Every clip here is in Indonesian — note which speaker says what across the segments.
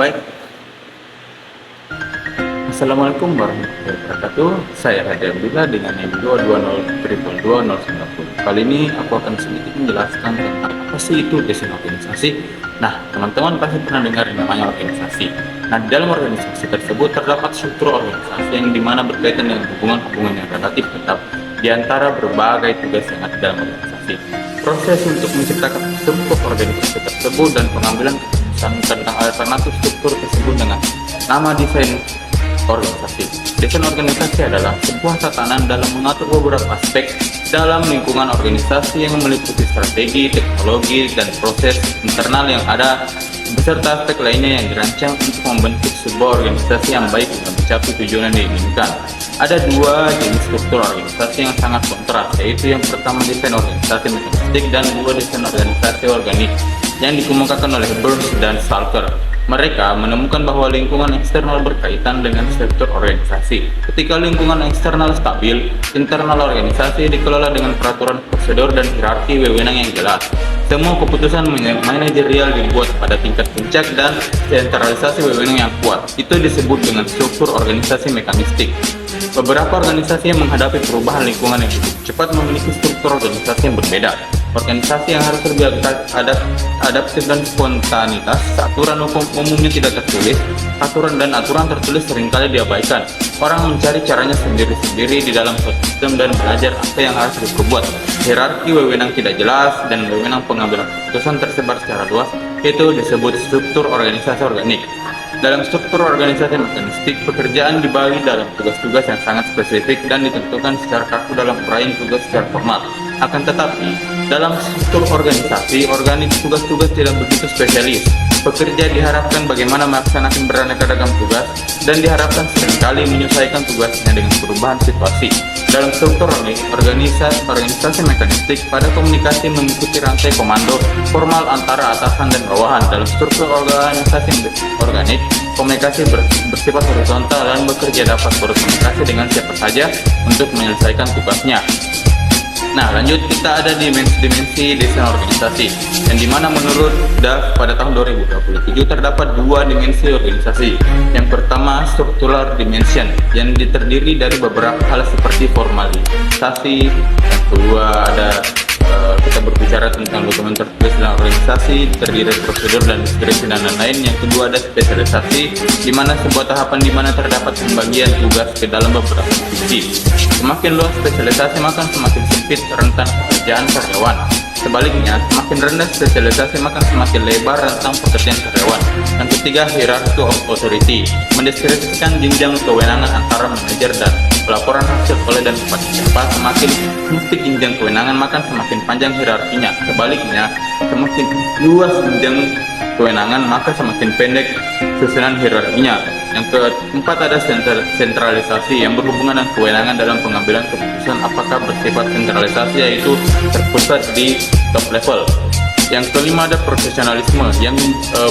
Speaker 1: Baik, Assalamualaikum warahmatullahi wabarakatuh. Saya Hadi Abdullah dengan NIM 220000090. Kali ini aku akan sedikit menjelaskan tentang apa sih itu desain organisasi. Nah, teman-teman pasti pernah dengar yang namanya organisasi. Nah, di dalam organisasi tersebut terdapat struktur organisasi yang dimana berkaitan dengan hubungan-hubungan yang relatif tetap di antara berbagai tugas yang ada dalam organisasi. Proses untuk menciptakan struktur organisasi tersebut dan pengambilan keputusan tentang alternatif struktur tersebut dengan nama desain organisasi. Desain organisasi adalah sebuah tatanan dalam mengatur beberapa aspek dalam lingkungan organisasi yang meliputi strategi, teknologi, dan proses internal yang ada, beserta aspek lainnya yang dirancang untuk membentuk sebuah organisasi yang baik untuk mencapai tujuan yang diinginkan. Ada dua jenis struktur organisasi yang sangat kontras, yaitu yang pertama desain organisasi mekanistik dan dua desain organisasi organik yang dikemukakan oleh Burns dan Salker. Mereka menemukan bahwa lingkungan eksternal berkaitan dengan struktur organisasi. Ketika lingkungan eksternal stabil, internal organisasi dikelola dengan peraturan prosedur dan hierarki wewenang yang jelas. Semua keputusan manajerial dibuat pada tingkat puncak dan sentralisasi wewenang yang kuat. Itu disebut dengan struktur organisasi mekanistik. Beberapa organisasi yang menghadapi perubahan lingkungan yang cukup cepat memiliki struktur organisasi yang berbeda. Organisasi yang harus lebih adaptif dan spontanitas, aturan hukum umumnya tidak tertulis, aturan tertulis seringkali diabaikan. Orang mencari caranya sendiri-sendiri di dalam suatu sistem dan belajar apa yang harus diperbuat. Hierarki wewenang tidak jelas dan wewenang pengambilan keputusan tersebar secara luas, itu disebut struktur organisasi organik. Dalam struktur organisasi mekanistik, pekerjaan dibagi dalam tugas-tugas yang sangat spesifik dan ditentukan secara kaku dalam uraian tugas secara formal. Akan tetapi, dalam struktur organisasi organik, tugas-tugas tidak begitu spesialis. Pekerja diharapkan bagaimana melaksanakan beraneka ragam tugas dan diharapkan seringkali menyesuaikan tugasnya dengan perubahan situasi. Dalam struktur organisasi mekanistik, pada komunikasi mengikuti rantai komando formal antara atasan dan bawahan. Dalam struktur organisasi organik, komunikasi bersifat horizontal dan bekerja dapat berkomunikasi dengan siapa saja untuk menyelesaikan tugasnya. Nah, lanjut kita ada dimensi-dimensi desain organisasi, yang dimana menurut DAF pada tahun 2027 terdapat dua dimensi organisasi. Yang pertama, structural dimension, yang terdiri dari beberapa hal seperti formalisasi. Yang kedua ada kita berbicara tentang dokumen tertulis dalam organisasi, terdiri dari prosedur dan deskripsi dan lain-lain. Yang kedua ada spesialisasi, di mana sebuah tahapan di mana terdapat pembagian tugas ke dalam beberapa divisi. Semakin luas spesialisasi maka semakin sempit rentan pekerjaan karyawan. Sebaliknya, semakin rendah spesialisasi maka semakin lebar rentang pekerjaan karyawan. Yang ketiga, hierarchy of authority, mendeskripsikan jenjang kewenangan antara manajer dan pelaporan hasil oleh dan kepada siapa. Semakin sempit jenjang kewenangan maka semakin panjang hierarkinya. Sebaliknya, semakin luas jenjang kewenangan maka semakin pendek susunan hierarkinya. Yang keempat ada sentralisasi, yang berhubungan dengan kewenangan dalam pengambilan keputusan apakah bersifat sentralisasi, yaitu terpusat di top level. Yang kelima ada profesionalisme, yang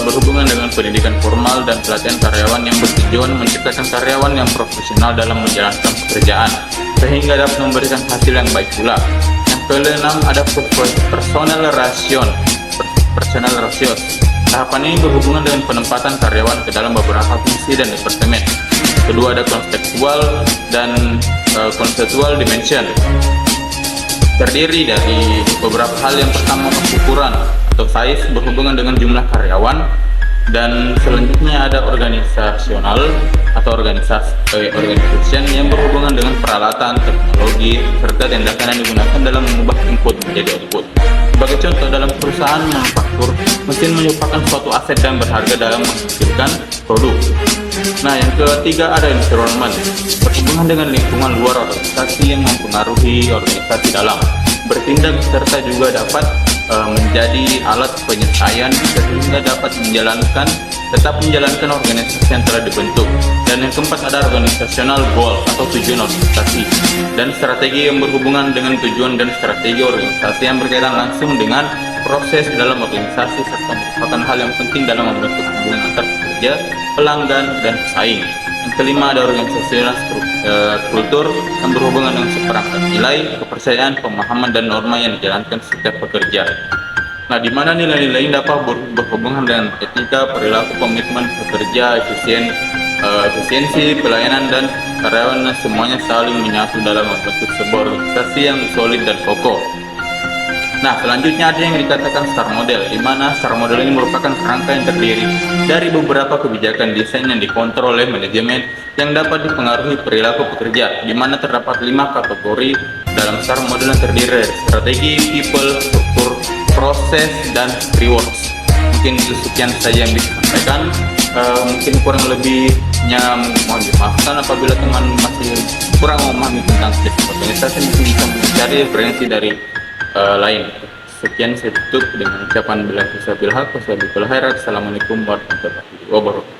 Speaker 1: berhubungan dengan pendidikan formal dan pelatihan karyawan yang bertujuan menciptakan karyawan yang profesional dalam menjalankan pekerjaan sehingga dapat memberikan hasil yang baik pula. Yang keenam ada personal ratios. Tahapan ini berhubungan dengan penempatan karyawan ke dalam beberapa fungsi dan departemen. Kedua ada conceptual dimension, terdiri dari beberapa hal. Yang pertama ukuran atau size, berhubungan dengan jumlah karyawan, dan selanjutnya ada organisasional atau organization, yang berhubungan dengan peralatan, teknologi, serta tindakan yang digunakan dalam mengubah input menjadi output. Sebagai contoh, dalam perusahaan manufaktur, mesin merupakan suatu aset dan berharga dalam menghasilkan produk. Nah, yang ketiga ada environment, berhubungan dengan lingkungan luar organisasi yang mempengaruhi organisasi dalam. Bertindak serta juga dapat menjadi alat penyelesaian sehingga dapat tetap menjalankan organisasi yang telah dibentuk. Dan yang keempat ada organizational goal atau tujuan organisasi dan strategi, yang berhubungan dengan tujuan dan strategi organisasi yang berkaitan langsung dengan proses dalam organisasi serta merupakan hal yang penting dalam membentuk hubungan antar pekerja, pelanggan, dan pesaing. Yang kelima ada organisasional kultur, yang berhubungan dengan seperangkat nilai, kepercayaan, pemahaman, dan norma yang dijalankan setiap pekerja. Nah, di mana nilai-nilai ini dapat berhubungan dengan etika, perilaku, komitmen pekerja, efisiensi, pelayanan, dan karyawan semuanya saling menyatu dalam membentuk sebuah organisasi yang solid dan kokoh. Nah, selanjutnya ada yang dikatakan STAR Model, di mana STAR Model ini merupakan kerangka yang terdiri dari beberapa kebijakan desain yang dikontrol oleh manajemen yang dapat dipengaruhi perilaku pekerja, di mana terdapat 5 kategori dalam STAR Model yang terdiri dari strategi, people, struktur, proses, dan rewards. Mungkin itu sekian saja yang bisa sampaikan. Mungkin kurang lebihnya mohon dimaafkan apabila teman masih kurang memahami tentang organisasi, mungkin bisa mencari referensi dari lain. Sekian saya tutup dengan ucapan bila bisa bilhaq, wassalamualaikum warahmatullahi wabarakatuh.